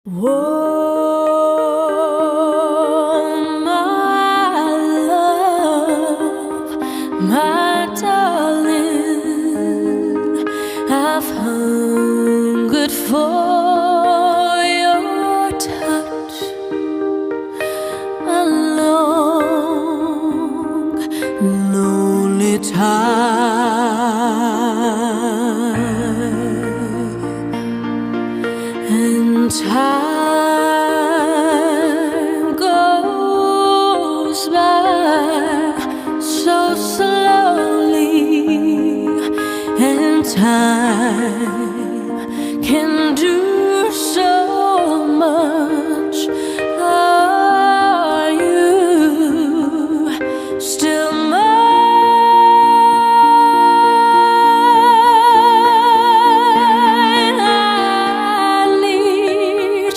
Oh, my love, my darling, I've hungered for your touch a long, lonely time. And time goes by so slowly, and time